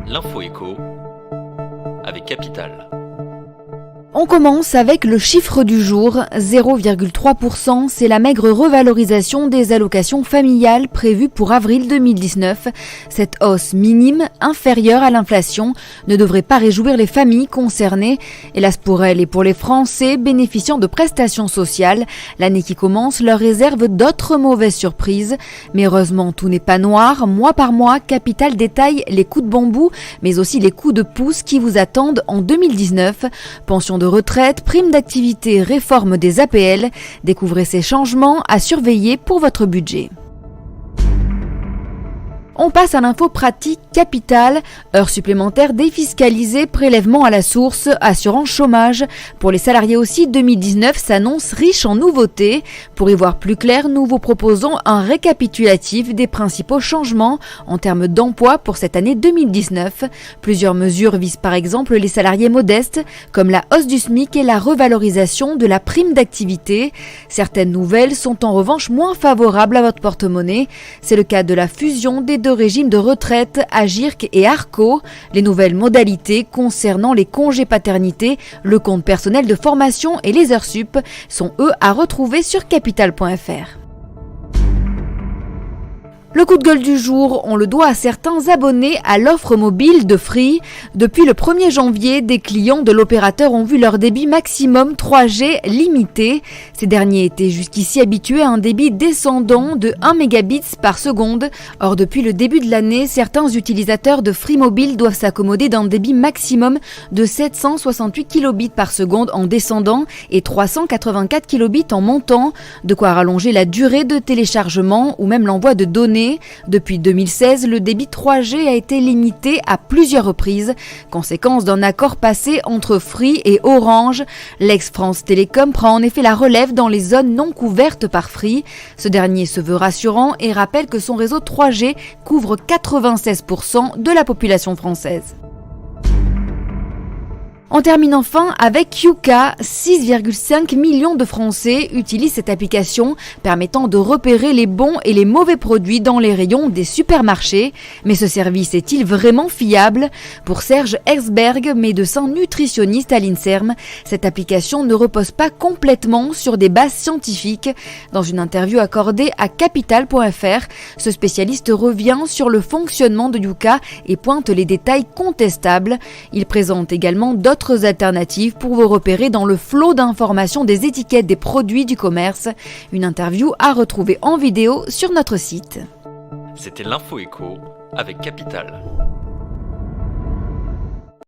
L'info éco avec Capital. On commence avec le chiffre du jour, 0,3%, c'est la maigre revalorisation des allocations familiales prévue pour avril 2019. Cette hausse minime, inférieure à l'inflation, ne devrait pas réjouir les familles concernées. Hélas pour elles et pour les Français bénéficiant de prestations sociales, l'année qui commence leur réserve d'autres mauvaises surprises. Mais heureusement, tout n'est pas noir. Mois par mois, Capital détaille les coups de bambou, mais aussi les coups de pouce qui vous attendent en 2019. Pension de retraite, prime d'activité, réforme des APL. Découvrez ces changements à surveiller pour votre budget. On passe à l'info pratique Capital, heures supplémentaires défiscalisées, prélèvement à la source, assurance chômage. Pour les salariés aussi, 2019 s'annonce riche en nouveautés. Pour y voir plus clair, nous vous proposons un récapitulatif des principaux changements en termes d'emploi pour cette année 2019. Plusieurs mesures visent par exemple les salariés modestes, comme la hausse du SMIC et la revalorisation de la prime d'activité. Certaines nouvelles sont en revanche moins favorables à votre porte-monnaie. C'est le cas de la fusion des deux régimes de retraite, Agirc et Arco, les nouvelles modalités concernant les congés paternité, le compte personnel de formation et les heures sup sont eux à retrouver sur capital.fr. Le coup de gueule du jour, on le doit à certains abonnés à l'offre mobile de Free. Depuis le 1er janvier, des clients de l'opérateur ont vu leur débit maximum 3G limité. Ces derniers étaient jusqu'ici habitués à un débit descendant de 1 mégabits par seconde. Or, depuis le début de l'année, certains utilisateurs de Free Mobile doivent s'accommoder d'un débit maximum de 768 kilobits par seconde en descendant et 384 kilobits en montant, de quoi rallonger la durée de téléchargement ou même l'envoi de données. Depuis 2016, le débit 3G a été limité à plusieurs reprises, conséquence d'un accord passé entre Free et Orange. L'ex-France Télécom prend en effet la relève dans les zones non couvertes par Free. Ce dernier se veut rassurant et rappelle que son réseau 3G couvre 96% de la population française. On termine enfin avec Yuka. 6,5 millions de Français utilisent cette application permettant de repérer les bons et les mauvais produits dans les rayons des supermarchés. Mais ce service est-il vraiment fiable ? Pour Serge Herzberg, médecin nutritionniste à l'INSERM, cette application ne repose pas complètement sur des bases scientifiques. Dans une interview accordée à Capital.fr, ce spécialiste revient sur le fonctionnement de Yuka et pointe les détails contestables. Il présente également d'autres alternatives pour vous repérer dans le flot d'informations des étiquettes des produits du commerce. Une interview à retrouver en vidéo sur notre site. C'était l'info éco avec Capital.